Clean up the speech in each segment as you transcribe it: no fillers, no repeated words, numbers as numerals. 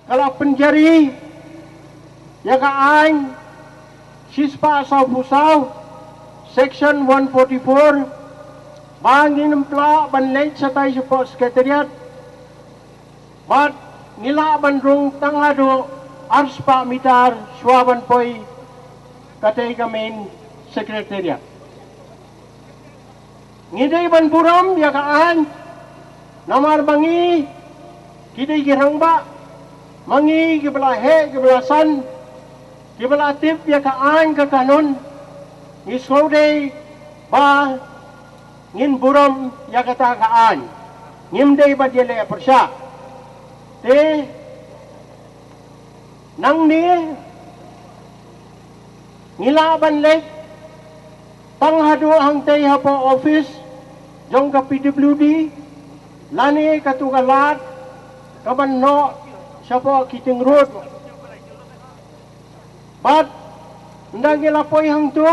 Kalau penjari ya kaan sispa sau pusau section 144 bangin empla ban late satai support sekretariat bat nila bandrung tangado arspa mitar swaban poi katai kamen sekretariat ngidai ban buram ya kaan namar bangi kidai Rangbah mangi kibla he kibla san kibla tip ya kaan ka kanon ngisode ba ngin buram ya kata kaan ngimdei ba diele persya te nang ni ngilaban lek panghadu hang tei hapo office jong ka PWD lani katugalat kaban no siapa kiting road bat ndang gilapoy hang tu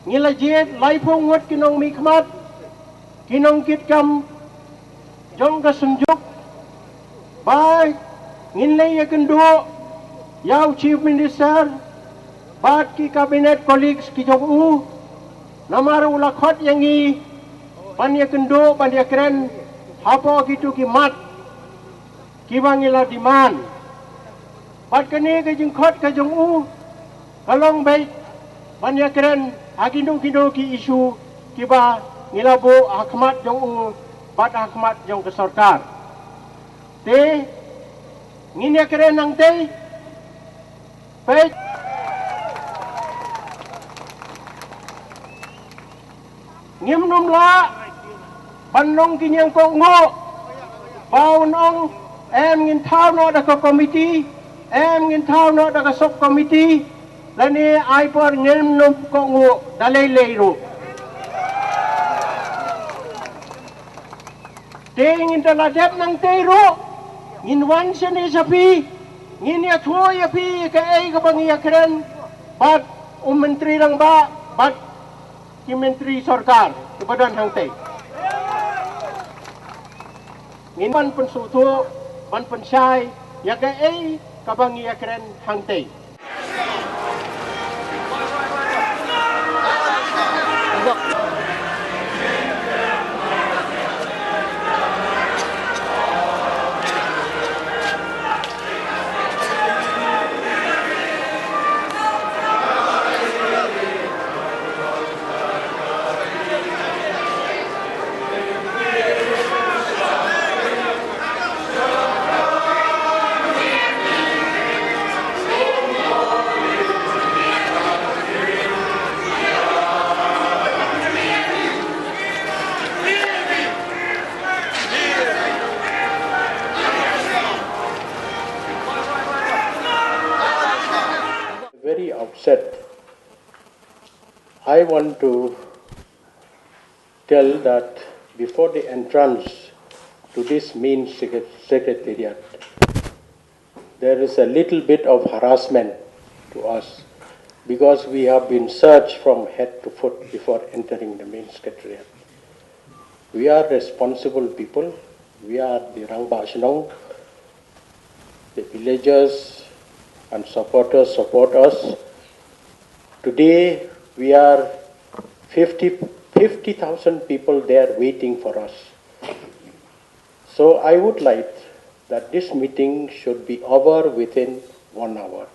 ngilajit laipong ngot kinong mikmat kinong kitkam jong kasunjuk bay nginlay yakendu yaw chief minister bat ki cabinet colleagues ki jong u namar ulakot yangi pan yakendu pan yakren hapo gitu ki mat kibangila diman bat kani ka jengkot ka jong u kalong bay banyak keren agindo ki isu kiba ngilabu hakmat jong u bat hakmat jong ke Sorkar te nginya keren nang te bay ngimnum la panong kinyang ko ngo bau nong em ngin thao no da ko committee em ngin thao no da ka sub committee lani ai por ngem no ko ngo dalai leiro te ngin tala dep nang teiro ngin wan sene sapi ngin ya tho ya pi ka ai ka bang ya kren bat menteri Rangbah bat ki menteri Sorkar kebadan hang te ngin pan pensutu ban pensai ya ga ai kabang ya keren hang tei very upset. I want to tell that before the entrance to this main secretariat, there is a little bit of harassment to us because we have been searched from head to foot before entering the main secretariat. We are responsible people. We are the Rangbah Shnong. The villagers and supporters support us. Today we are 50,000 people there waiting for us. So I would like that this meeting should be over within 1 hour.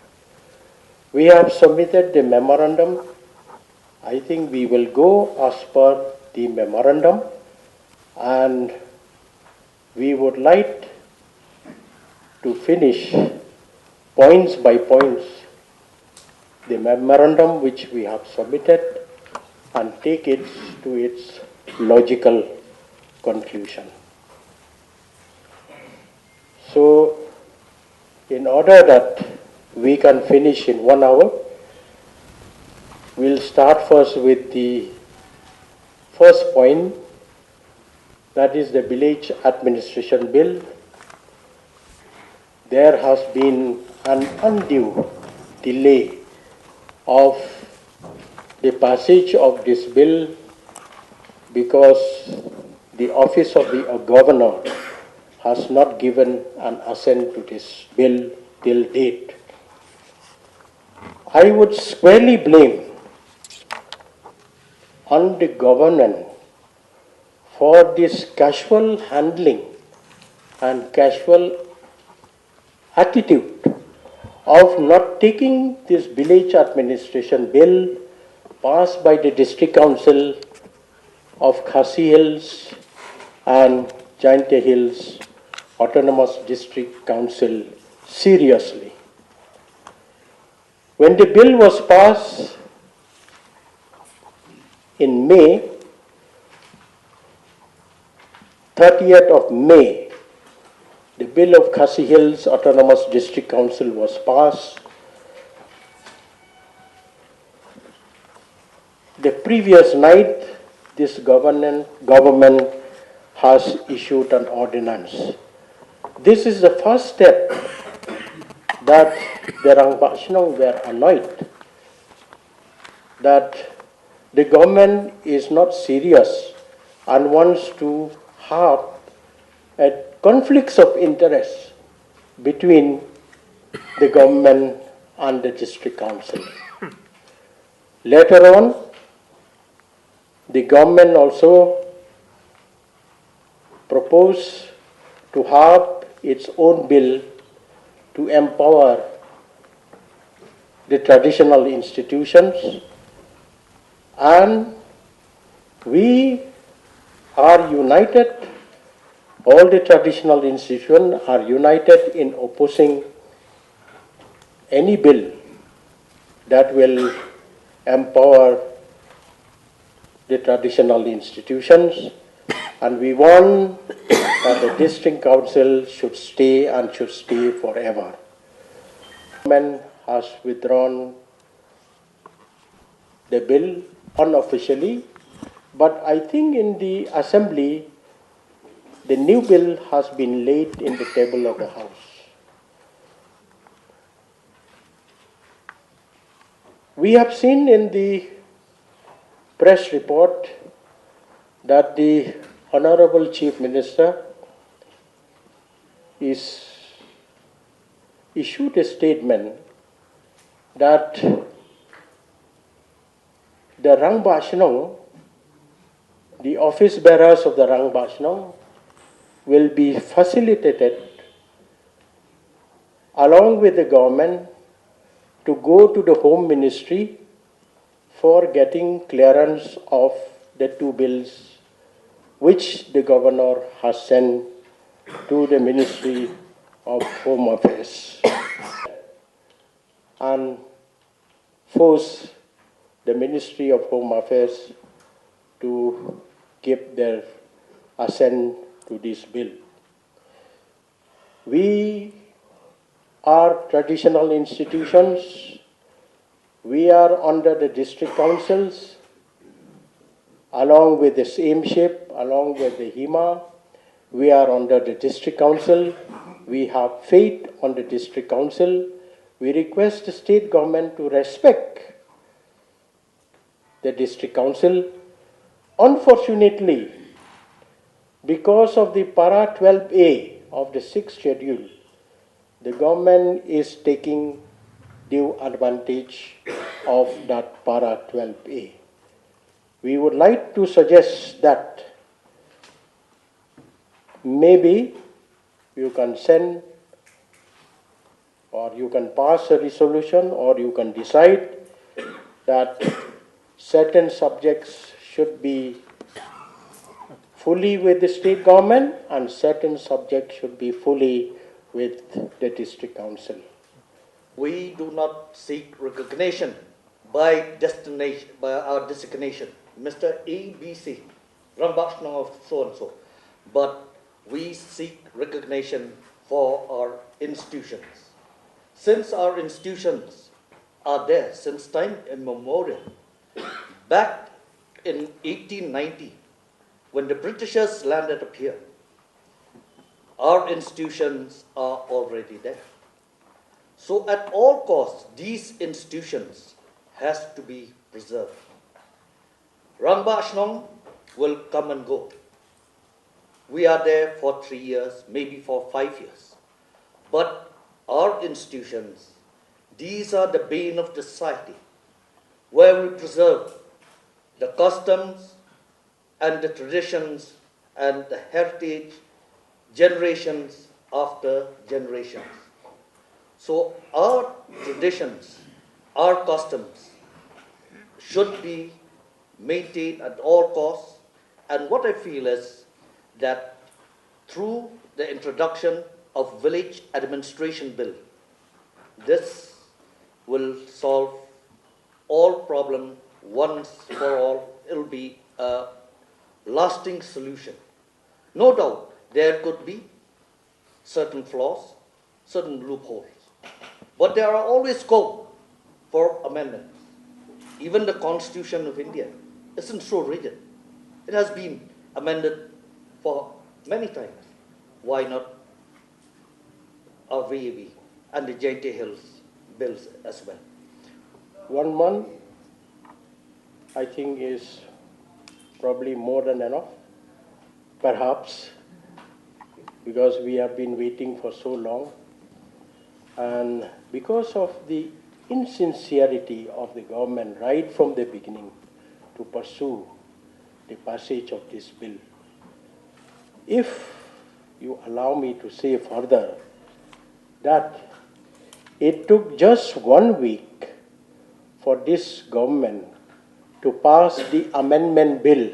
We have submitted the memorandum. I think we will go as per the memorandum, and we would like to finish points by points the memorandum which we have submitted and take it to its logical conclusion. So, in order that we can finish in 1 hour, we'll start first with the first point, that is the village administration bill. There has been an undue delay of the passage of this bill because the office of the governor has not given an assent to this bill till date. I would squarely blame on the government for this casual handling and casual attitude of not taking this village administration bill passed by the district council of Khasi Hills and Jainte Hills Autonomous District Council seriously. When the bill was passed in May, 30th of May, the bill of Khasi Hills Autonomous District Council was passed. The previous night, this government has issued an ordinance. This is the first step that the Rangbah Shnong were annoyed that the government is not serious and wants to have a conflicts of interest between the government and the district council. Later on, the government also proposed to have its own bill to empower the traditional institutions, and we are united, all the traditional institutions are united in opposing any bill that will empower the traditional institutions, and we want that the district council should stay and should stay forever. The government has withdrawn the bill unofficially, but I think in the assembly, the new bill has been laid in the table of the House. We have seen in the press report that the Honorable Chief Minister is issued a statement that the Rangbah Shnong, the office bearers of the Rangbah Shnong, will be facilitated along with the government to go to the Home Ministry for getting clearance of the two bills which the governor has sent to the Ministry of Home Affairs and force the Ministry of Home Affairs to give their assent to this bill. We are traditional institutions. We are under the district councils, along with the same ship, along with the HIMA. We are under the district council. We have faith on the district council. We request the state government to respect the district council. Unfortunately, because of the para 12A of the 6th schedule, the government is taking due advantage of that para 12A. We would like to suggest that maybe you can send or you can pass a resolution or you can decide that certain subjects should be fully with the state government and certain subjects should be fully with the district council. We do not seek recognition by our designation, Mr. ABC, Rangbah Shnong of so and so, but we seek recognition for our institutions. Since our institutions are there since time immemorial, back in 1890, when the Britishers landed up here, our institutions are already there. So at all costs, these institutions has to be preserved. Rangbah Shnong will come and go. we are there for 3 years, maybe for 5 years. But our institutions, these are the bane of the society, where we preserve the customs and the traditions and the heritage generations after generations. So our traditions, our customs should be maintained at all costs. And what I feel is that through the introduction of Village Administration Bill, this will solve all problem once for all. It will be a lasting solution. No doubt there could be certain flaws, certain loopholes, but there are always scope for amendments. Even the Constitution of India isn't so rigid. It has been amended for many times. Why not our VAB and the Jaintia Hills bills as well? 1 month, I think, is probably more than enough. Perhaps, because we have been waiting for so long, and because of the insincerity of the government right from the beginning to pursue the passage of this bill. If you allow me to say further that it took just 1 week for this government to pass the amendment bill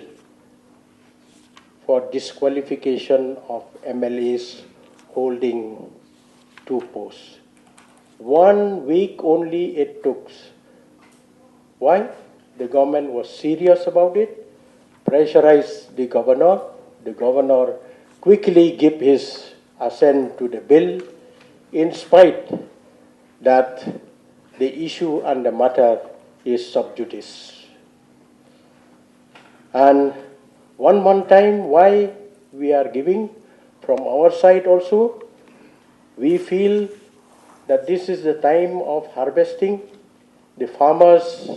for disqualification of MLAs holding 2 posts. 1 week only it took. Why? The government was serious about it, pressurized the governor. The governor quickly gave his assent to the bill, in spite that the issue and the matter is sub judice. And 1 month time, why we are giving from our side also, we feel that this is the time of harvesting. The farmers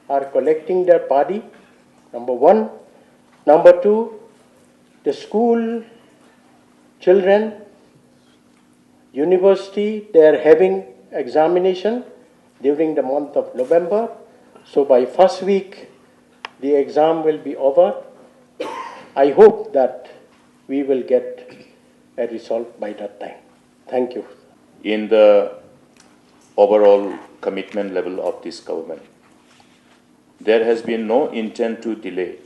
are collecting their paddy, number 1. Number 2, the school children, university, they are having examination during the month of November. So by first week, the exam will be over. I hope that we will get a result by that time. Thank you. In the overall commitment level of this government, there has been no intent to delay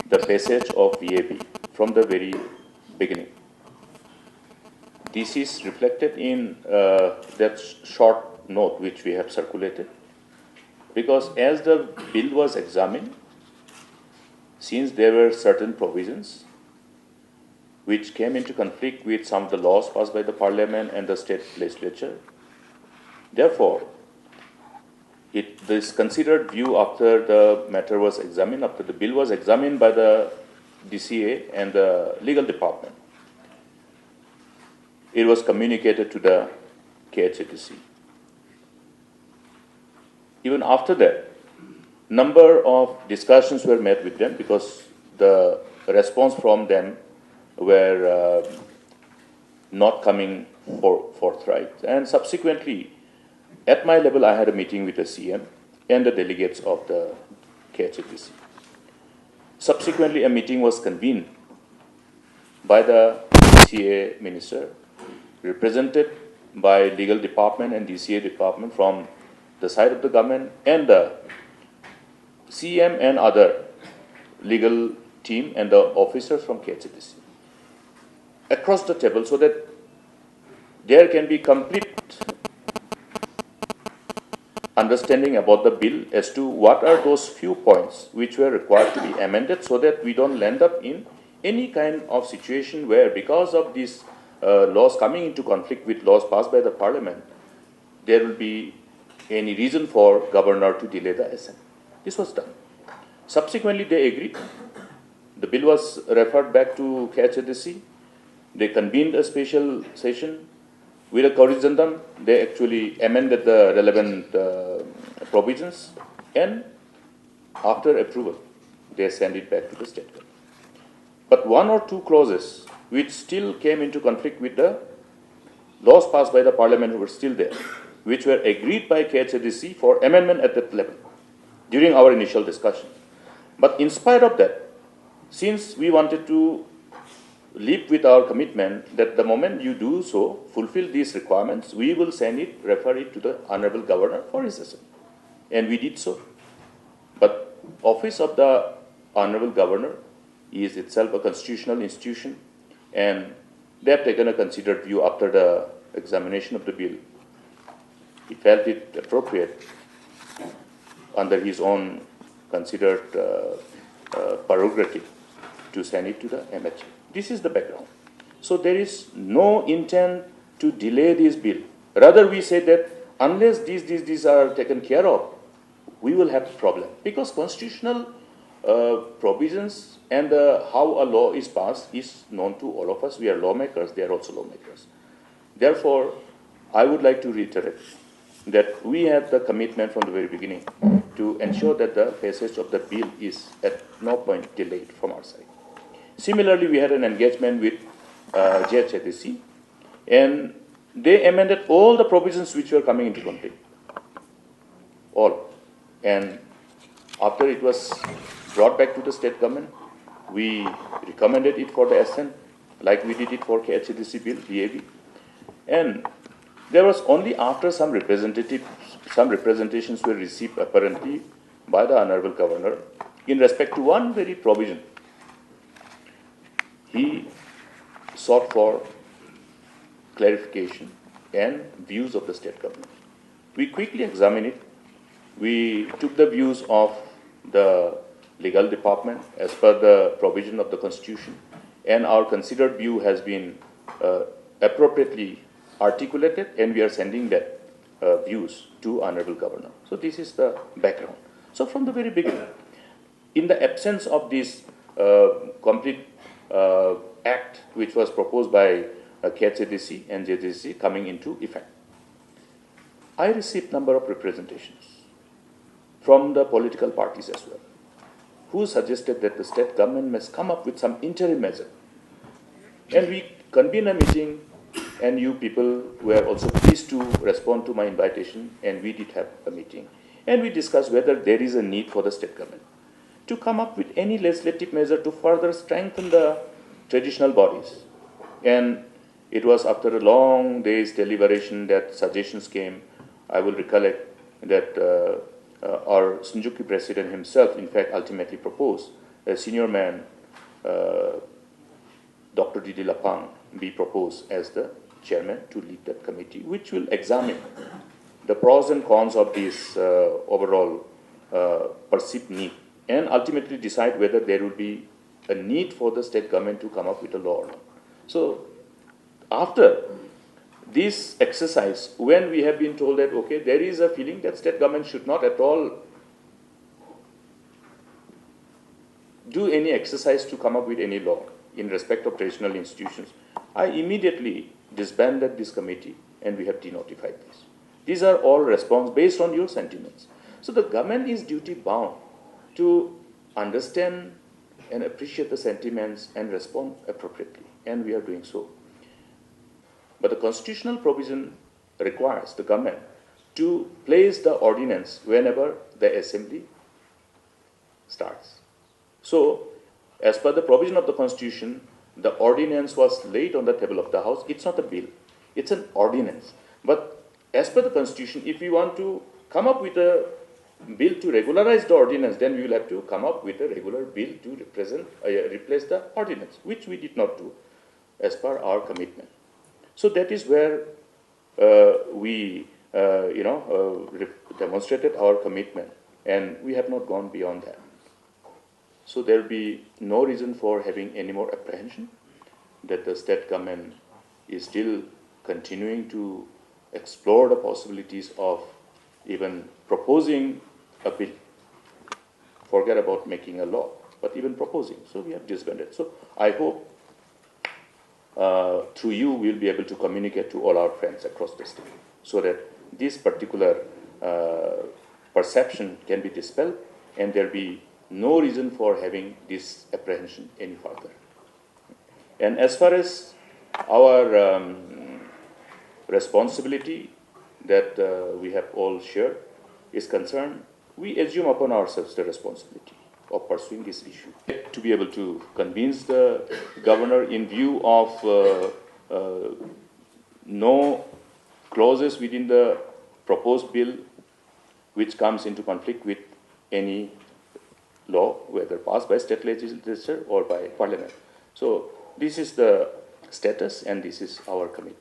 the passage of VAB from the very beginning. This is reflected in that short note which we have circulated, because as the bill was examined, since there were certain provisions which came into conflict with some of the laws passed by the Parliament and the state legislature, therefore, this considered view after the matter was examined, after the bill was examined by the DCA and the legal department, it was communicated to the KHATC. Even after that, number of discussions were made with them, because the response from them were not coming forthright. And subsequently, at my level, I had a meeting with the CM and the delegates of the KHATC. Subsequently, a meeting was convened by the DCA minister, represented by legal department and DCA department from the side of the government, and the CM and other legal team and the officers from KHATC across the table, so that there can be complete understanding about the bill as to what are those few points which were required to be amended, so that we don't land up in any kind of situation where, because of these laws coming into conflict with laws passed by the Parliament, there will be any reason for governor to delay the assent. This was done. Subsequently, they agreed. The bill was referred back to KHATC. They convened a special session. With a corrigendum, they actually amended the relevant provisions, and after approval, they sent it back to the state government. But one or two clauses which still came into conflict with the laws passed by the parliament were still there, which were agreed by KHADC for amendment at that level during our initial discussion. But in spite of that, since we wanted to live with our commitment that the moment you do so, fulfill these requirements, we will send it, refer it to the Honorable Governor for his assessment. And we did so. But Office of the Honorable Governor is itself a constitutional institution, and they have taken a considered view after the examination of the bill. He felt it appropriate under his own considered prerogative to send it to the MHA. This is the background. So there is no intent to delay this bill. Rather, we say that unless these are taken care of, we will have a problem. Because constitutional provisions and how a law is passed is known to all of us. We are lawmakers, they are also lawmakers. Therefore, I would like to reiterate that we have the commitment from the very beginning to ensure that the passage of the bill is at no point delayed from our side. Similarly, we had an engagement with JHADC, and they amended all the provisions which were coming into conflict. All. And after it was brought back to the state government, we recommended it for the assent, like we did it for KHADC bill, VAB. And there was only after some representations were received apparently by the Honorable Governor in respect to one very provision. He sought for clarification and views of the state government. We quickly examined it. We took the views of the legal department as per the provision of the Constitution, and our considered view has been appropriately articulated, and we are sending that views to Honorable Governor. So this is the background. So from the very beginning, in the absence of this complete act which was proposed by KHADC and JHADC coming into effect, I received number of representations from the political parties as well, who suggested that the state government must come up with some interim measure. And we convened a meeting, and you people were also pleased to respond to my invitation, and we did have a meeting. And we discussed whether there is a need for the state government to come up with any legislative measure to further strengthen the traditional bodies. And it was after a long day's deliberation that suggestions came. I will recollect that our Shinjuku president himself, in fact, ultimately proposed a senior man, Dr. Didi Lapang, be proposed as the chairman to lead that committee, which will examine the pros and cons of this overall perceived need, and ultimately decide whether there will be a need for the state government to come up with a law or not. So after this exercise, when we have been told that, okay, there is a feeling that state government should not at all do any exercise to come up with any law in respect of traditional institutions, I immediately disbanded this committee, and we have denotified this. These are all response based on your sentiments. So the government is duty bound to understand and appreciate the sentiments and respond appropriately, and we are doing so. But the constitutional provision requires the government to place the ordinance whenever the assembly starts. So, as per the provision of the Constitution, the ordinance was laid on the table of the House. It's not a bill, it's an ordinance. But as per the Constitution, if we want to come up with a bill to regularize the ordinance, then we will have to come up with a regular bill to replace the ordinance, which we did not do as per our commitment. So that is where we demonstrated our commitment, and we have not gone beyond that. So there will be no reason for having any more apprehension that the state government is still continuing to explore the possibilities of even proposing a bill. Forget about making a law, but even proposing. So we have disbanded. So I hope through you we'll be able to communicate to all our friends across the state so that this particular perception can be dispelled and there'll be no reason for having this apprehension any further. And as far as our responsibility that we have all shared is concerned, we assume upon ourselves the responsibility of pursuing this issue. To be able to convince the governor in view of no clauses within the proposed bill which comes into conflict with any law, whether passed by state legislature or by parliament. So this is the status and this is our commitment.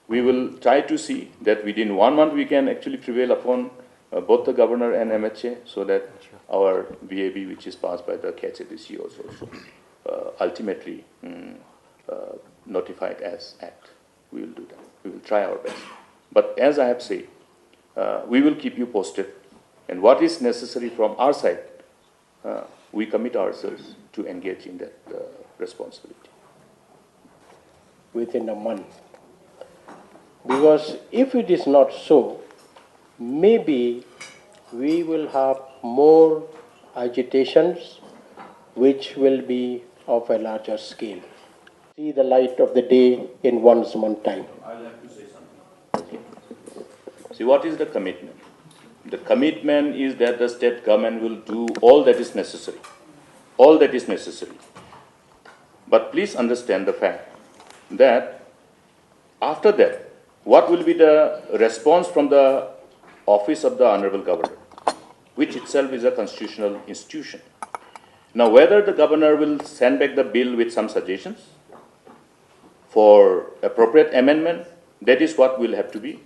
We will try to see that within 1 month we can actually prevail upon both the governor and MHA so that our VAB, which is passed by the KHADC, also ultimately notified as act. We will do that. We will try our best. But as I have said, we will keep you posted. And what is necessary from our side, we commit ourselves to engage in that responsibility. Within a month. Because if it is not so, maybe we will have more agitations which will be of a larger scale. See the light of the day in 1 month's time. I'll have to say something. Okay. See, what is the commitment? The commitment is that the state government will do all that is necessary. All that is necessary. But please understand the fact that after that, what will be the response from the office of the Honorable Governor, which itself is a constitutional institution. Now, whether the governor will send back the bill with some suggestions for appropriate amendment, that is what we'll have to be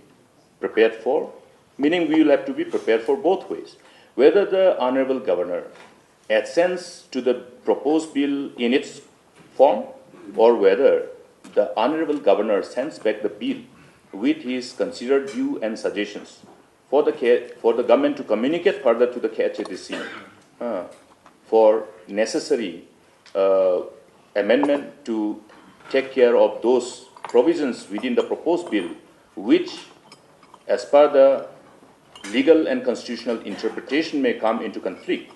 prepared for, meaning we will have to be prepared for both ways. Whether the Honorable Governor assents to the proposed bill in its form, or whether the Honorable Governor sends back the bill with his considered view and suggestions for the government to communicate further to the KHADC for necessary amendment to take care of those provisions within the proposed bill which, as per the legal and constitutional interpretation, may come into conflict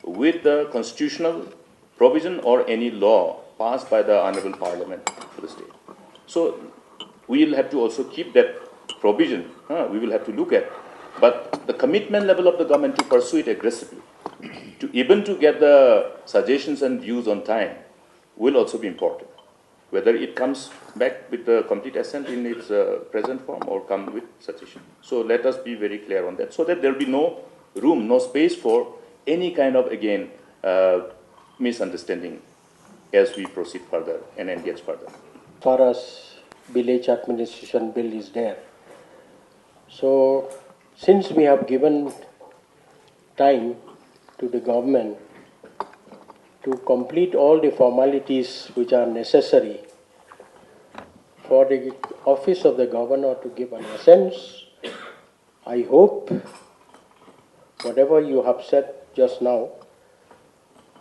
with the constitutional provision or any law passed by the Honorable Parliament for the state. So we will have to also keep that provision, we will have to look at. But the commitment level of the government to pursue it aggressively, to get the suggestions and views on time, will also be important. Whether it comes back with the complete assent in its present form or come with suggestion. So let us be very clear on that, so that there will be no room, no space for any kind of, again, misunderstanding as we proceed further and engage further. As far as village administration bill is there. So since we have given time to the government to complete all the formalities which are necessary for the office of the governor to give an assent, I hope whatever you have said just now,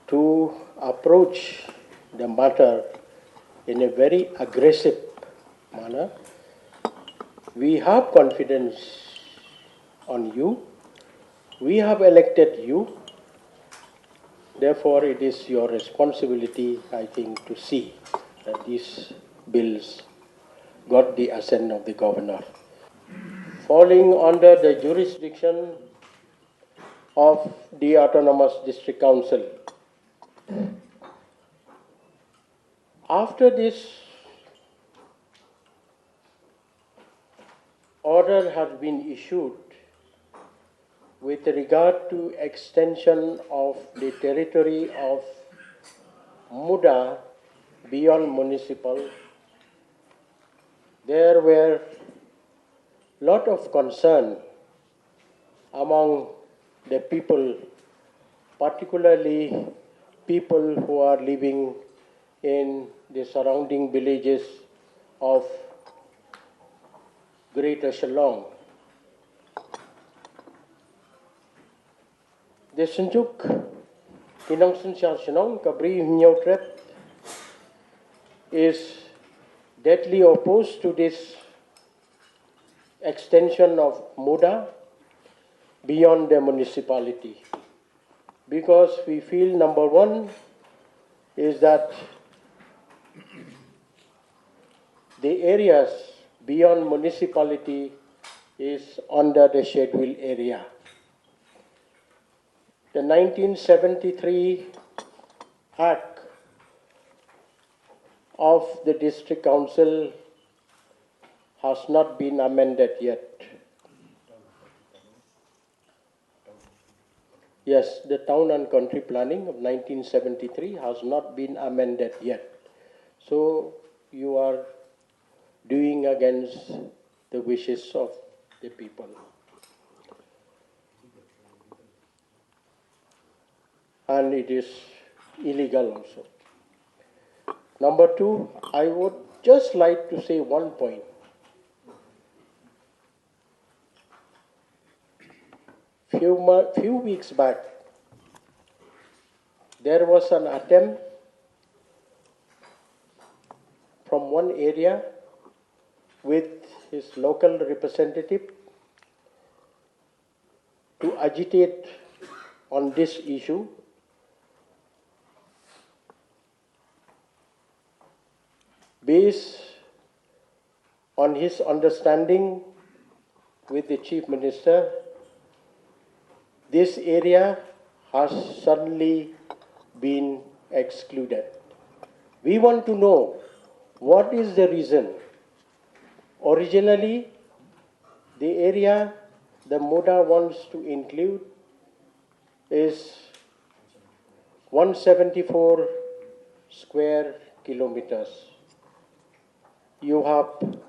to approach the matter in a very aggressive manner. We have confidence on you. We have elected you. Therefore, it is your responsibility, I think, to see that these bills got the assent of the governor. Falling under the jurisdiction of the Autonomous District Council. After this order has been issued with regard to extension of the territory of Muda beyond municipal, there were a lot of concern among the people, particularly people who are living in the surrounding villages of Greater Shnong. The Senjuk Kinong Shnong Kabri Nyautrep is deadly opposed to this extension of Muda beyond the municipality, because we feel, number one, is that the areas beyond municipality is under the scheduled area. The 1973 Act of the District Council has not been amended yet. Yes, the Town and Country Planning of 1973 has not been amended yet. So you are doing against the wishes of the people. And it is illegal also. Number two, I would just like to say one point. Few weeks back, there was an attempt from one area with his local representative to agitate on this issue. Based on his understanding with the Chief Minister, this area has suddenly been excluded. We want to know what is the reason. Originally, the area the MODA wants to include is 174 square kilometers. You have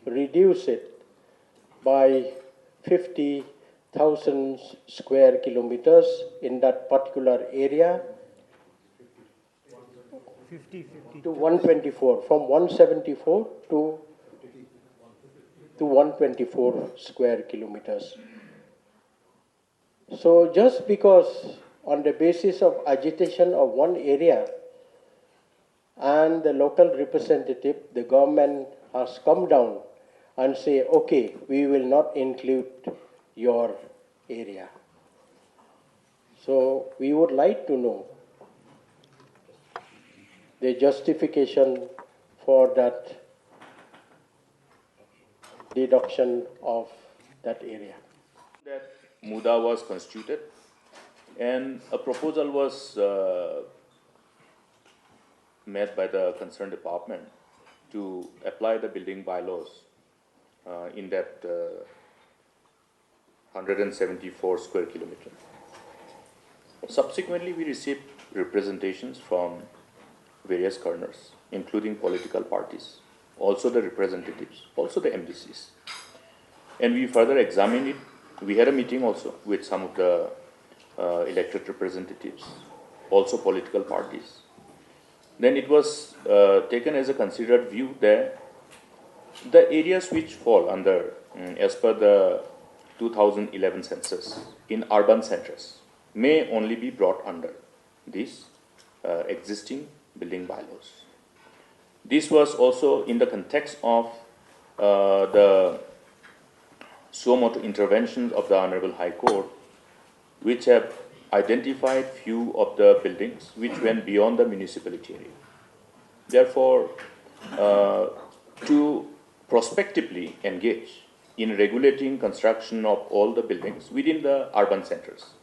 reduced it by 50,000 square kilometers in that particular area to 124, from 174 to 124 square kilometers. So just because on the basis of agitation of one area and the local representative, the government has come down and say, okay, we will not include your area. So we would like to know the justification for that deduction of that area. That MUDA was constituted and a proposal was made by the concerned department to apply the building bylaws in that 174 square kilometer. Subsequently, we received representations from various corners, including political parties, also the representatives, also the MDCs. And we further examined it. We had a meeting also with some of the elected representatives, also political parties. Then it was taken as a considered view that the areas which fall under, as per the 2011 census in urban centers, may only be brought under these existing building bylaws. This was also in the context of the suo motu interventions of the Honorable High Court, which have identified few of the buildings which went beyond the municipality area. Therefore, to prospectively engage in regulating construction of all the buildings within the urban centers,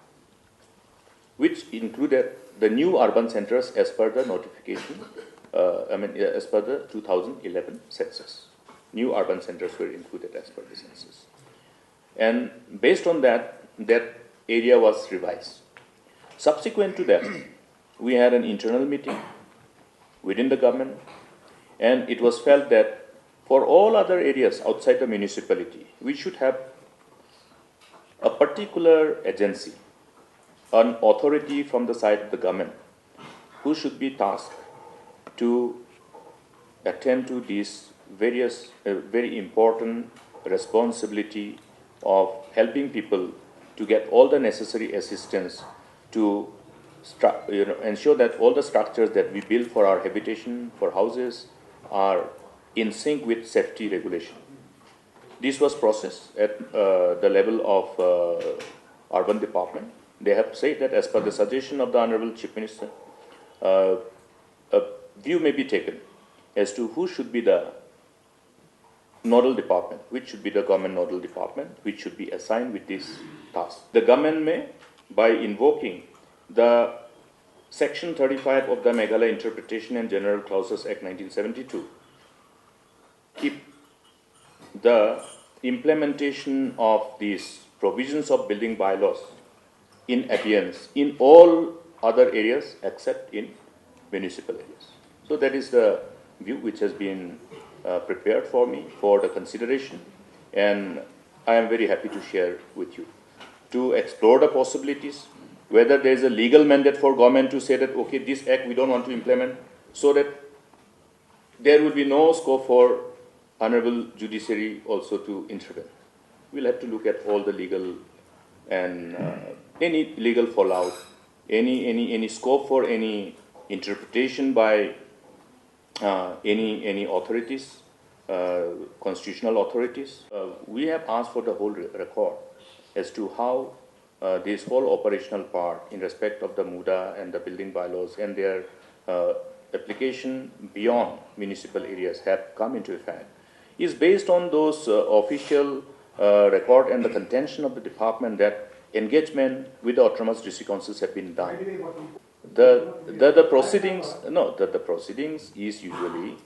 which included the new urban centers as per the notification, as per the 2011 census. New urban centers were included as per the census. And based on that, that area was revised. Subsequent to that, we had an internal meeting within the government, and it was felt that for all other areas outside the municipality, we should have a particular agency, an authority from the side of the government, who should be tasked to attend to these various very important responsibility of helping people to get all the necessary assistance to ensure that all the structures that we build for our habitation, for houses, are in sync with safety regulation. This was processed at the level of urban department. They have said that as per the suggestion of the Honorable Chief Minister, a view may be taken as to who should be the nodal department, which should be the government nodal department, which should be assigned with this task. The government may, by invoking the Section 35 of the Meghalaya Interpretation and General Clauses Act 1972, keep the implementation of these provisions of building bylaws in abeyance in all other areas except in municipal areas. So that is the view which has been prepared for me for the consideration, and I am very happy to share with you to explore the possibilities, whether there is a legal mandate for government to say that, okay, this act we don't want to implement, so that there will be no scope for honorable judiciary also to intervene. We'll have to look at all the legal and any legal fallout, any scope for any interpretation by any authorities, constitutional authorities. We have asked for the whole record as to how this whole operational part in respect of the MUDA and the building bylaws and their application beyond municipal areas have come into effect is based on those official record and the contention of the department that engagement with the autonomous district councils have been done. The proceedings is usually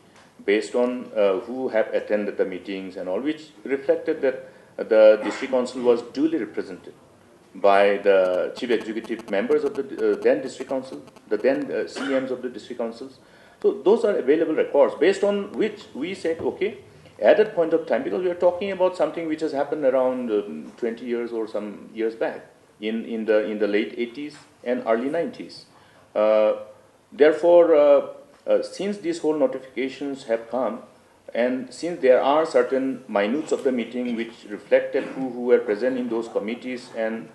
based on who have attended the meetings and all, which reflected that the district council was duly represented by the chief executive members of the then district council, the then CMs of the district councils. So those are available records based on which we said, okay, at that point of time, because we are talking about something which has happened around 20 years or some years back in the late 80s and early 90s. Therefore, since these whole notifications have come, and since there are certain minutes of the meeting which reflected who were present in those committees and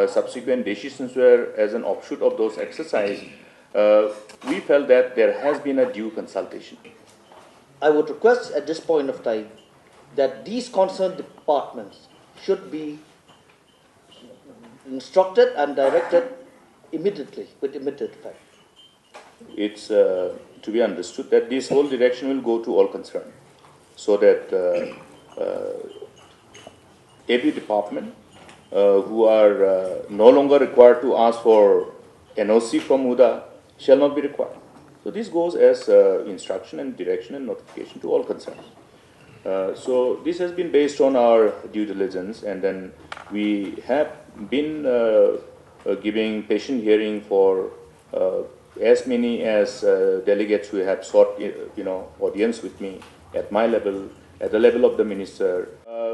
subsequent decisions were as an offshoot of those exercises, we felt that there has been a due consultation. I would request at this point of time that these concerned departments should be instructed and directed immediately, with immediate effect. It's to be understood that this whole direction will go to all concerned, so that every department who are no longer required to ask for NOC from MUDA shall not be required. So this goes as instruction and direction and notification to all concerned. So this has been based on our due diligence, and then we have been giving patient hearing for as many as delegates who have sought, audience with me at my level, at the level of the minister.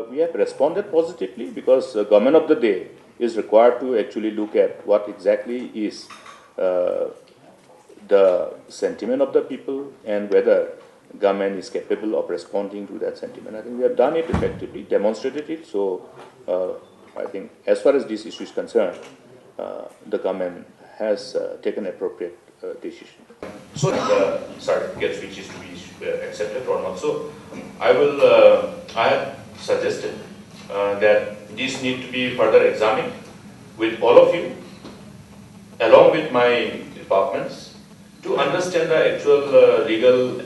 We have responded positively because the government of the day is required to actually look at what exactly is the sentiment of the people and whether government is capable of responding to that sentiment. I think we have done it effectively, demonstrated it. So I think as far as this issue is concerned, the government has taken appropriate decision. So the certificates which is to be accepted or not. So I have suggested that these need to be further examined with all of you, along with my departments, to understand the actual legal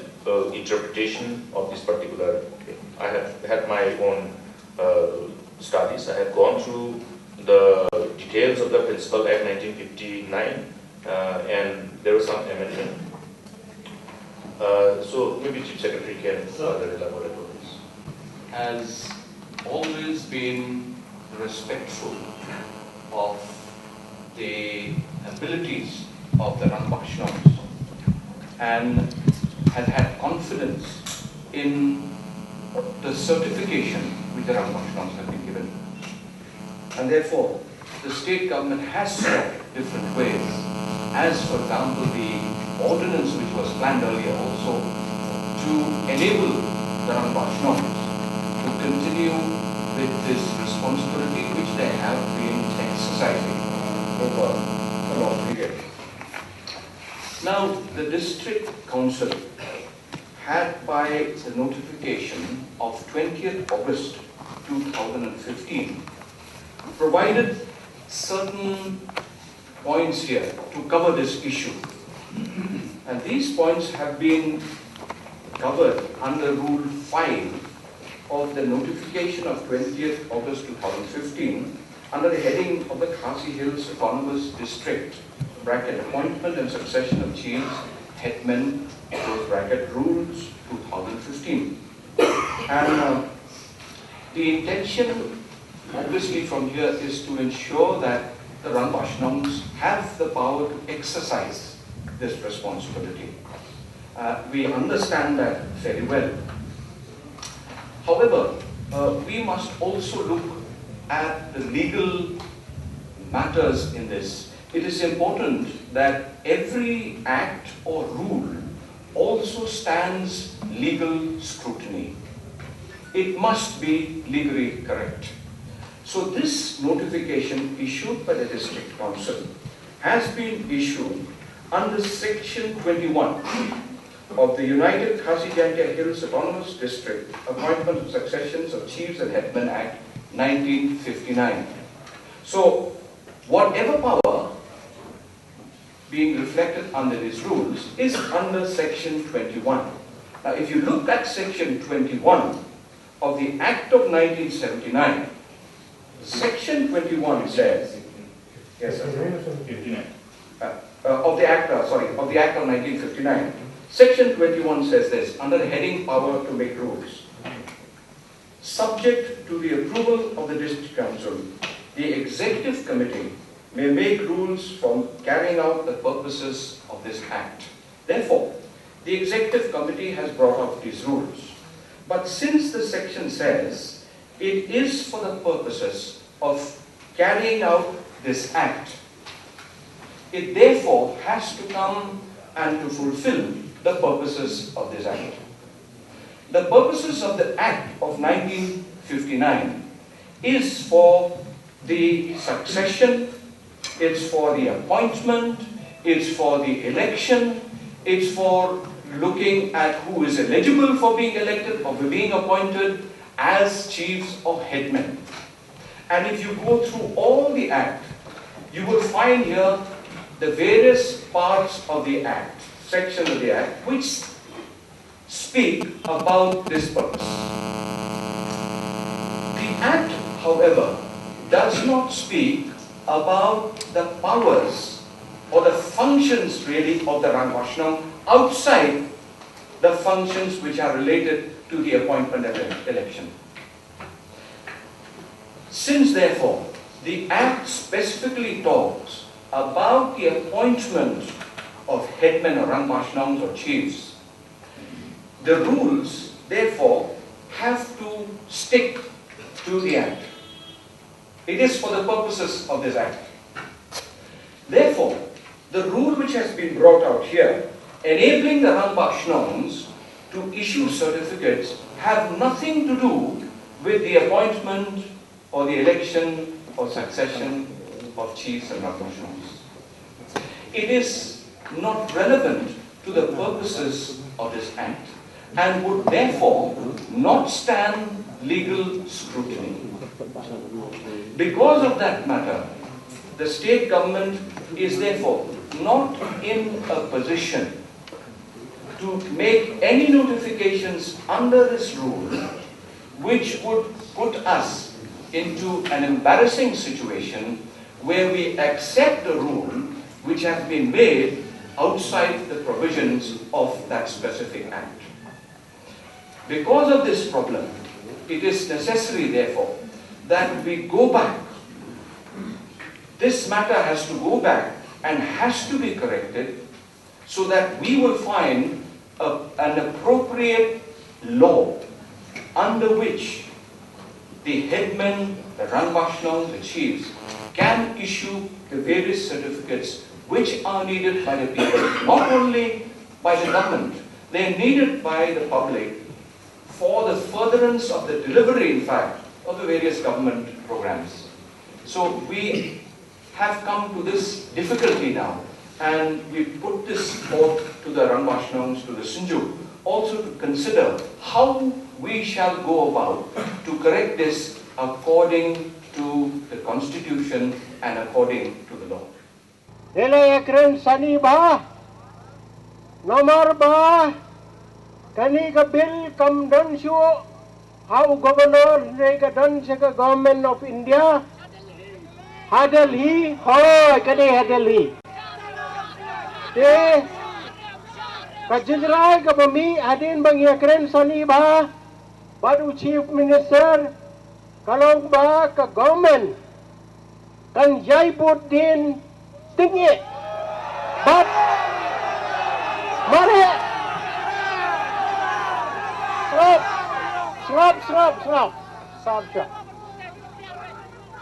interpretation of this particular. I have had my own studies. I have gone through the details of the Principal Act 1959, and there was some amendment. So maybe Chief Secretary can further elaborate on this. Has always been respectful of the abilities of the Rangbah Shnongs and has had confidence in the certification which the Rangbah Shnongs have been given. And therefore, the state government has sought different ways, as for example the ordinance which was planned earlier also to enable the Rangbah Shnongs to continue with this responsibility which they have been exercising over a long period. Now, the district council had, by the notification of 20th August 2015, provided certain points here to cover this issue. And these points have been covered under Rule 5 of the notification of 20th August 2015 under the heading of the Khasi Hills Autonomous District, bracket appointment and succession of chiefs, headmen, close bracket, rules 2015. And the intention obviously from here is to ensure that the Rangbah Shnongs have the power to exercise this responsibility. We understand that very well. However, we must also look at the legal matters in this. It is important that every act or rule also stands legal scrutiny. It must be legally correct. So this notification issued by the District Council has been issued under Section 21 of the United Khasi Jaintia Hills Autonomous District Appointment and Successions of Chiefs and Headmen Act 1959. So whatever power being reflected under these rules is under Section 21. Now if you look at Section 21 of the Act of 1979, Section 21 says, yes sir, 59. Of the Act of 1959, Section 21 says this, under the heading Power to Make Rules. Subject to the approval of the District Council, the Executive Committee may make rules for carrying out the purposes of this Act. Therefore, the Executive Committee has brought out these rules. But since the section says it is for the purposes of carrying out this Act, it therefore has to come and to fulfill the purposes of this Act. The purposes of the Act of 1959 is for the succession, it's for the appointment, it's for the election, it's for looking at who is eligible for being elected or being appointed as chiefs or headmen. And if you go through all the Act, you will find here the various parts of the Act, sections of the Act, which speak about this purpose. The Act, however, does not speak about the powers or the functions really of the Rangbah Shnong outside the functions which are related to the appointment and election. Since therefore the Act specifically talks about the appointment of headmen or Rangbah Shnongs or chiefs, the rules therefore have to stick to the Act. It is for the purposes of this Act. Therefore, the rule which has been brought out here, enabling the Rangbah Shnongs to issue certificates, have nothing to do with the appointment or the election or succession of chiefs and Rangbah Shnongs. It is not relevant to the purposes of this Act and would therefore not stand legal scrutiny. Because of that matter, the state government is therefore not in a position to make any notifications under this rule which would put us into an embarrassing situation where we accept a rule which has been made outside the provisions of that specific Act. Because of this problem, it is necessary therefore that we go back. This matter has to go back and has to be corrected so that we will find an appropriate law under which the headmen, the Rangbah Shnong, the chiefs can issue the various certificates which are needed by the people, not only by the government, they are needed by the public for the furtherance of the delivery, in fact, of the various government programs. So we have come to this difficulty now, and we put this forth to the Rangbah Shnongs, to the Sinjuk, also to consider how we shall go about to correct this according to the Constitution and according to the law. Ele ekren sani ba, nomor ba, Kani ka bill kam don shu how governor ne ka don sa ka government of India hadal hi hoy kani hadal hi te ka jizrai ka bami adin bang yakren sani ba baru chief minister kalau ba ka government kan jaipur din tinggi but mari Stop.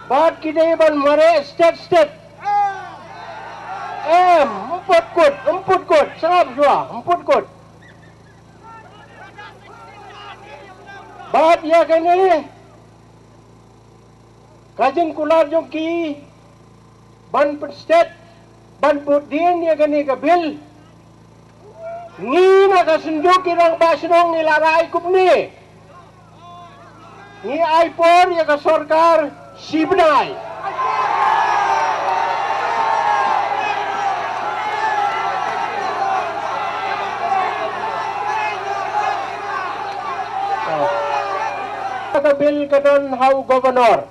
But kita ban mare step. Emput kut. Emput kut. But ya kene kajing kular joki ban step ban pudin ya kene ka bill ni na kasunjuk kirang Shnong nilarai kupni ni aipor ya ka Sorkar si Bnai ka bill kadon how governor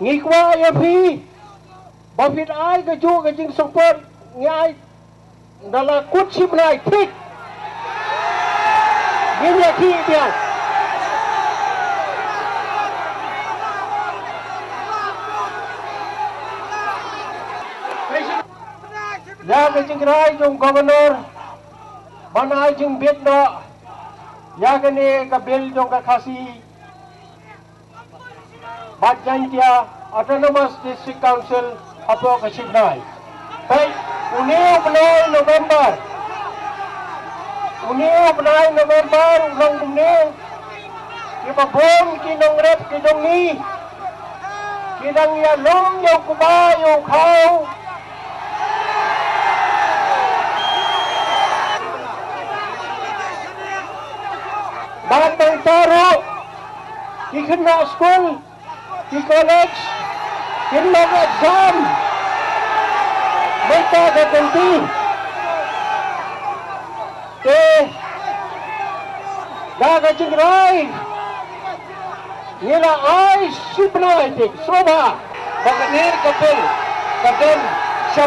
ngikwa ya fi bafit ai ka ju ka jing support ngai dala kut si Bnai tik gini ki dia ya ka jing rai jong governor banai jing bit no ya ka ne ka bill jong ka khasi Bajantia Autonomous District Council apa ke Bnai. Baik, Bnai November. Ulang Bnai. Kita bom kinong rep kinong ni. Kinang ya long yung kuba yung kau. Batang taro. Kikena school. Di college, kinong exam, mereka ketentu. Dah kecingrai, nila ay sipnaitik, soba. Baganir kapil, kadun siya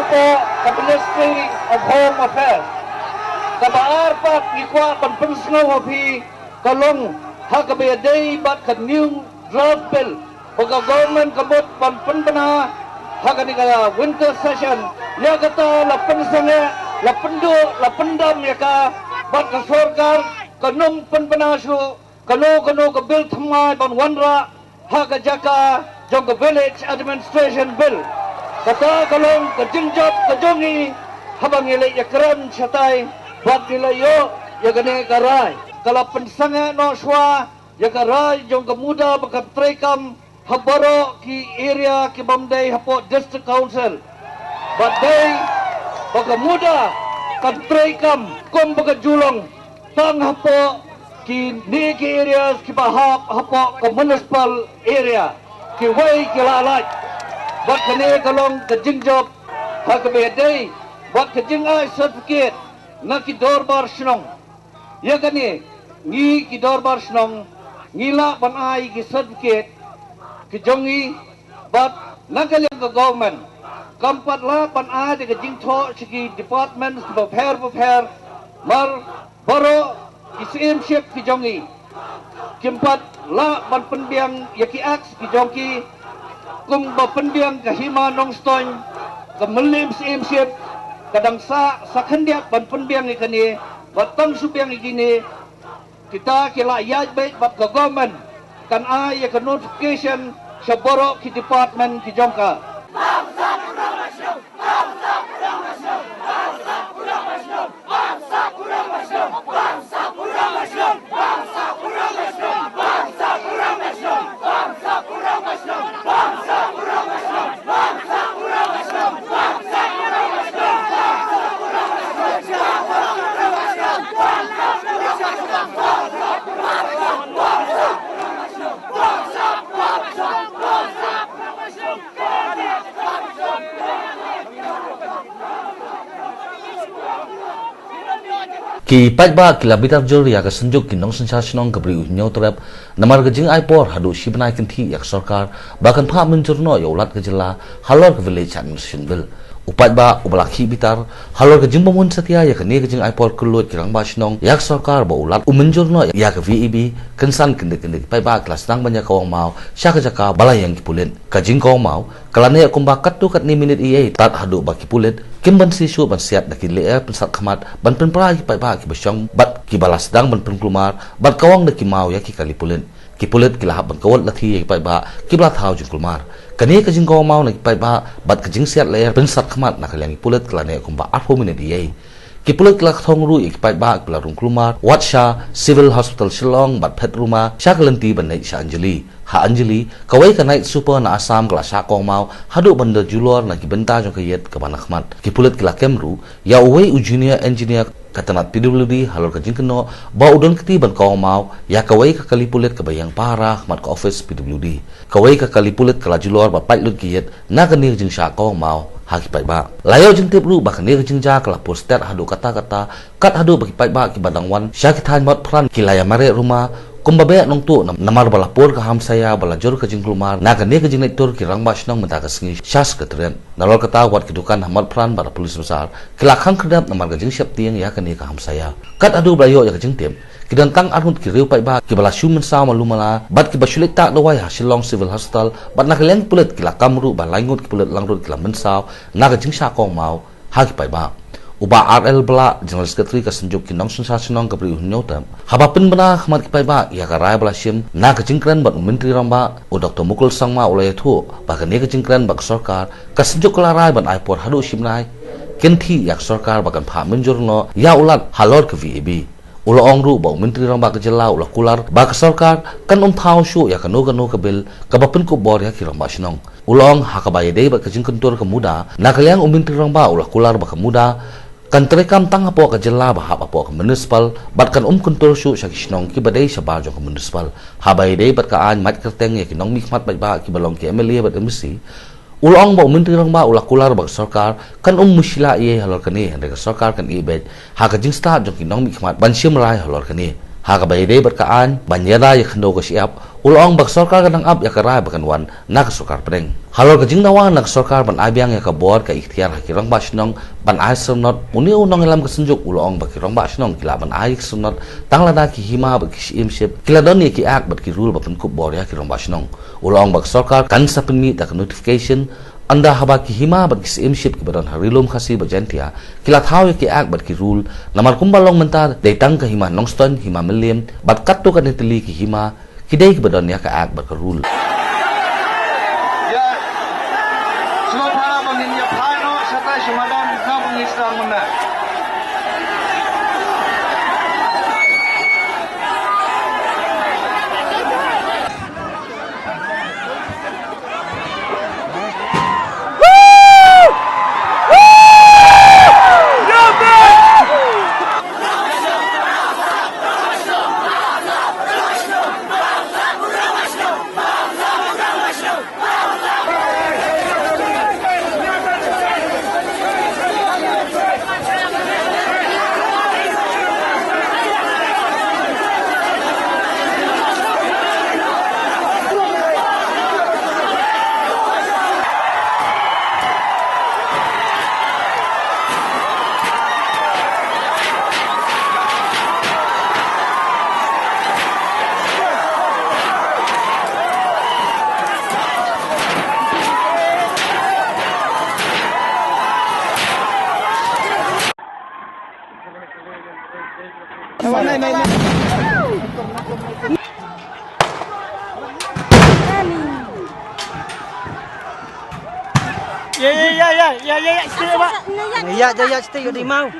ka Ministry of Home Affairs. Kabaar pat ikwa panpansnaw api kalong hagabayaday bat kanyong draft bill. Pagka government kabut panpana hagani ka winter session ya kata lapan sange lapandam ya ka bat ka Sorkar kanum panpana su kano ka bill thamai ban wanra haga jaka jong ka village administration bill kata kalong ka jingjop ka jongi habang ile yakran chatai bat nilayo ya gane karai kalapan sange no shwa ya karai jong ka muda baka trekam habaro ki area ki Bnai hapo district council badai baka muda kan trekam kom baka julong tang hapo ki ni ki areas ki bahap hapo ka municipal area ki way ki lalai bak kane kalong ka jingjob ha ka bedai bak ka jingai certificate na ki dorbar Shnong ya kane ni ki dorbar Shnong ngila Bnai ki certificate kijongi but nagaling ka government kampat la Bnai de jing tho sigi departments prepare mar baro isimship kijongi kimpat la ban penbiang yaki aks kijongi kung ba penbiang kahima nong stoin ka melim isimship kadang sa khandiat ban penbiang ikani batang subiang ikini kita kila yaj baik bat ka government kan ay ka notification sa boro ki department ki jongka Ki piadbah kila Bitar juri ya kesenjuk ki nong sensa Shnong ke beri unyau terap namar ke jing aipor hadu si Bnai kenti yak Sorkar bahkan pak menjurno ya ulat ke jela Halor ke village administration bill Upadbah ubalaki Bitar Halor ke jing pemun setia ya kini ke jing aipor kelut ki Rangbah Shnong yak Sorkar ba ulat menjurno ya ke VAB kensan kende piadbah kelas nang banyak kawang mau syak jaka balai yang kipulen ke jing kawang mau kelane ya kumbakat tu kat ni minit iye tat hadu ba kipulen kim ban si syu ban siat daki le pensat khamat ban pen pra ki piadbah ki besyong bat ki balas sedang ban pen kelumar bat kawang daki mau ya ki kalipulen kipulet ki lahap ban kawat lathi ya ki piadbah ki blat hau jing kelumar kani ke jing kawang mau na ki piadbah bat ke jing siat le pensat khamat nak yang kipulet kelane kumba 4 minit iye kipulet kelak thong ru ik piadbah kala rung kelumar watsha civil hospital Shnong bat phet ruma syakalenti ban naik sya Anjali kawai ka naik super na asam kala sya kong mau hadu banda julor na ki benta jong kayet ke ban khmat kipulet kala kemru ya uwe junior engineer katanat PWD Halor ka jing keno ba udon keti ban kong mau ya kawai ka kalipulet ke bayang parah khmat ka office PWD kawai ka kalipulet kala julor ba pait lut kayet na kani jing sya kong mau haki piadbah layo jing tip ru ba kani jing ja kala poster hadu kata-kata kat hadu bagi piadbah ki badangwan sya ki than mot pran kilaya mare rumah kumbabe nong tu namar balapur ka ham saya balajur ke jing kelumar na kani ke jing tur ki Rangbah Shnong menta ka sengi syas ke tren nalol kata wat kidukan hamad pran bara polis besar kilakang kedap namar ke jing siap tiang ya kani ka ham saya kat adu blayo ya ke jing tim kidan tang arhut ki riu piadbah ki bala syumen saw malumala bat ki basulit tak lawai Shnong civil hospital bat na keleng pulet kilakam ru ba langut ki pulet langrut ki lamen saw na ke jing sya kong mau haki piadbah uba RL bela general secretary ka senjuk ki nong sensa Shnong ka beri unyau tam habapin bena khmat ki piadbah ya ka rai bala sim na ka jingkran bat menteri Rangbah u Dr Mukul sangma ulai thu ba ka ne ka jingkran ba Sorkar ka senjuk kala rai ban aipor hadu simnai kenti yak Sorkar ba kan pha menjurno ya ulat Halor ke VAB ulo ongru ba menteri Rangbah ke jela ula kular ba ka Sorkar kan thau syu ya ka no ka bil ka bapin ko bor ya ki Rangbah Shnong ulong hakabaye dei ba ka jingkentur ke muda na kaliang menteri Rangbah ula kular ba ka muda kan terekam tang apo ka jela bahap apo ka municipal bat kan kuntur syu sya Shnong ki badai sabar jong ka municipal habai dei bat ka an mat kerteng ya ki nong mikmat ba ki balong ki MLA bat emisi ulong ba menteri Rangbah ula kular ba Sorkar kan musila ye Halor kani hande ka Sorkar kan ibet ha ka jing start jong ki nong mikmat ban sim rai Halor kani ha ka bai dei bat ka an ban yada ya khando ka siap ulong ba Sorkar kan ab ya ka rai ba kan wan na ka Sorkar preng Halor ka jing nawa na Sorkar ban abyang ya ka bor ka ikhtiar ha ki Rangbah Shnong ban ai sunot uni unong elam ka senjuk ulong ba ki Rangbah Shnong kila ban ai sunot tanglada ki hima ba ki imship kila don ye ki ak ba ki rule ba pen kup bor ya ki Rangbah Shnong ulong ba Sorkar kan sapin mi ta notification anda haba ki hima ba ki imship ki badan harilum khasi ba jantia kila thau ye ki ak ba ki rule namar kumbalong menta de tang ka hima nongston hima melim bat kat tu kan teli ki hima kidai ki badan ya ka ak ba ka rule Ya, stay di mau.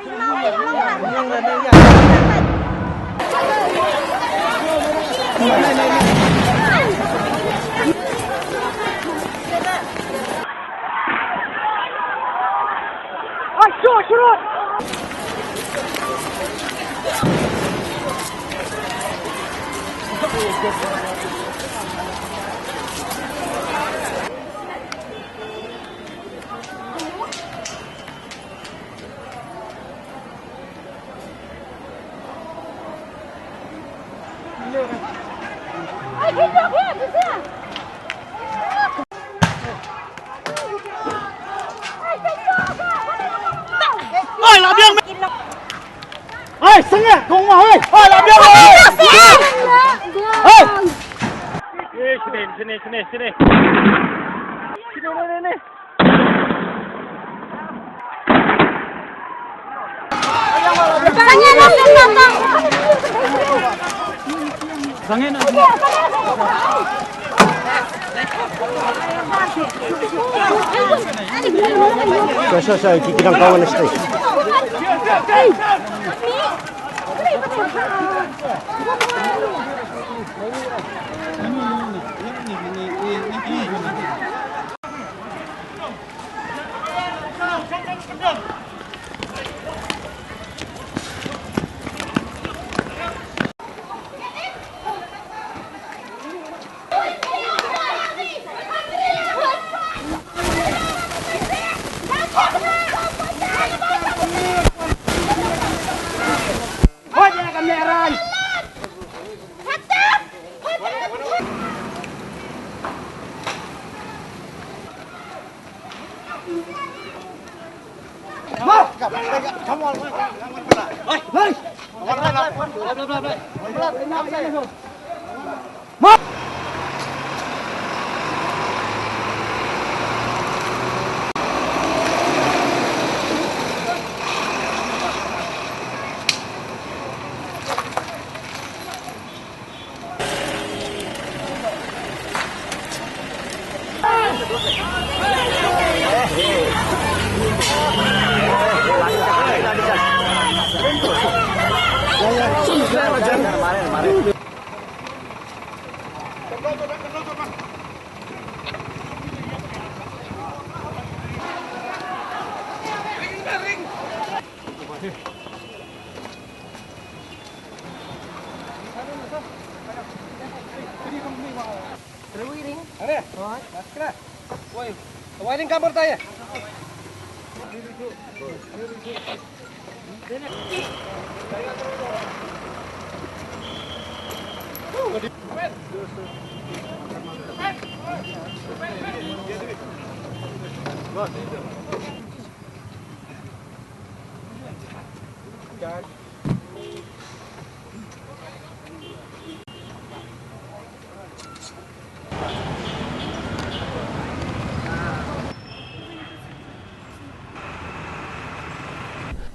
Ôi làm điên. Ôi sưng à, cùng mà ơi. Ôi làm điên rồi. Ôi. Sini. Sini ini. Sangin. Saya kira kawan istri.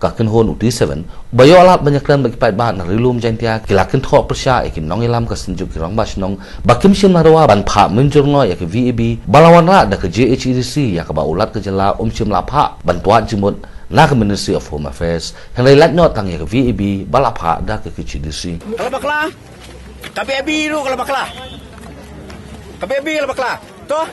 Kakin hon uti 7 bayo alat banyak dan bagi piadbah na rilum jantia kilakin thok persya ikin nong ilam ka senjuk ki Rangbah Shnong bakim sim narwa ban pha menjurno ya ke VAB balawan ra da ke JHEDC ya ka ba ulat ke jela sim la pha bantuan jimut na ke Ministry of Home Affairs yang lai lat nyot tang ya ke VAB balapha da ke JHEDC kalau bakla KPAB lu kalau bakla KPAB kalau bakla toh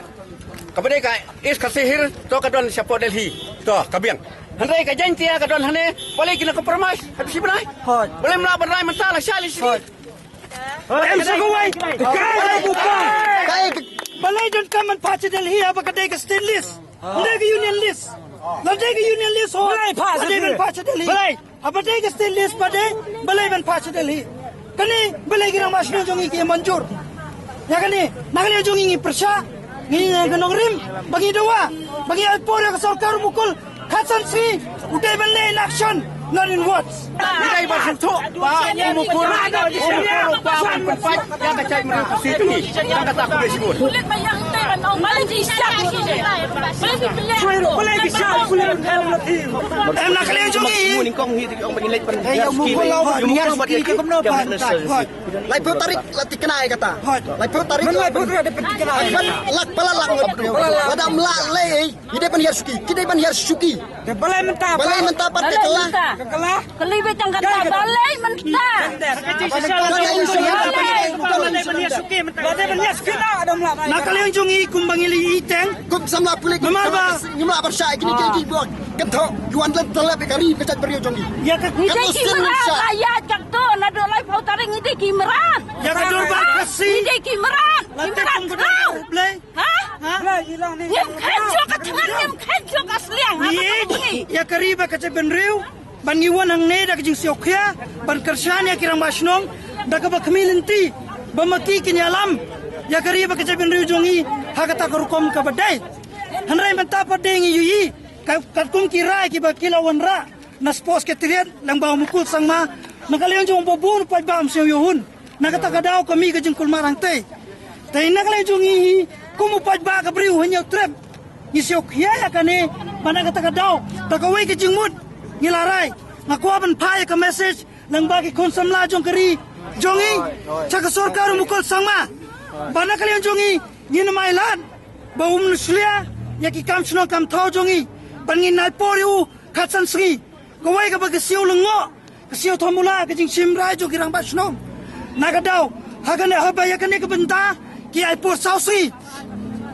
kepada ka is kasihir toh kadon siapa Delhi toh kabiang Handai ka jantia ka don hane boleh kena kompromis habis Bnai boleh melawan Bnai mentah lah syali sini em sagawai kai buka kai boleh don kaman pace Delhi apa kadai ka stainless handai ka union list landai ka union list ho boleh ben pace Delhi boleh apa dai ka stainless pada boleh ben pace Delhi kani boleh kira masnya jongi ki manjur ya kani nakali jongi persya ni ganong rim bagi doa bagi alpor ka Sorkar mukul Hasan si udah beli in action, not in words. Udah bersentuh, Pak mengukur, Pak menfat yang kacai mereka situ ni, yang kata aku bersibuk. Kulit bayang itu orang malah disyak, boleh bisa kulit kalau nanti. Nak kalian cumi. Yang mukul lawan dunia sikit kita benar pak. Lai tarik latih kenai kata. Lai tarik. Lai ada penting kenai. Lak pelalak. Ada melak lei. Kita panhiar suki. Kita panhiar suki. Balai mentah partai kelah. Kelibet yang kata balai mentah. Nak kalian cumi kumbangili iteng. Kum samla pulik. Memang nyumla bersai kini jadi buat kentok yuan telap kari pecat beriu jongi. Ya kan ini kimeran ayat cak tu nado lai pau taring ini kimeran. Ya kan dorban kasih. Ini kimeran. Kimeran kau. Blay. Hah? Blay hilang ni. Yang kencok ketangan yang kencok asliang. Ya kariba kaca benriu. Ban iwan ang neda kajing siokya ban kersanya ki Rangbah Shnong dak ba khmilenti bamaki kinyalam ya kari ba kecebin riujongi hakata korukom ka badai hanrai menta padeng yui katkum kirai ki ba kilawan ra na spos ke triat lang ba mukul sangma nakalian jong bobun pa bam sio yohun nakata kadao kami ka jengkul marang te tai nakalian jongi kumu pa ba ka briu hanya trap isiok ya kane mana kata kadao takawai ke jengmut ngilarai ngakuaban phai ka message lang ba ki kon samla jong kari jongi chaka sorkar mukul sangma bana kalian jongi ngin mailan ba nuslia ya ki kam Shnong kam thau jongi bangin nal poriu khatsan sri kawai ka ba ke siu lengo ke siu thomula ke jing sim rai jo ki Rangbah Shnong nagadau hagane habaya kane ke benta ki alpor sausi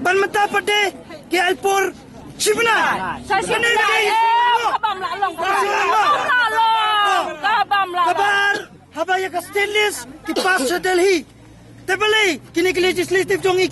ban mata pade ki alpor Sibna Sasibna kabam la long kabam la kabar habaya ka stainless ki pas Delhi tebali kini legislative jongi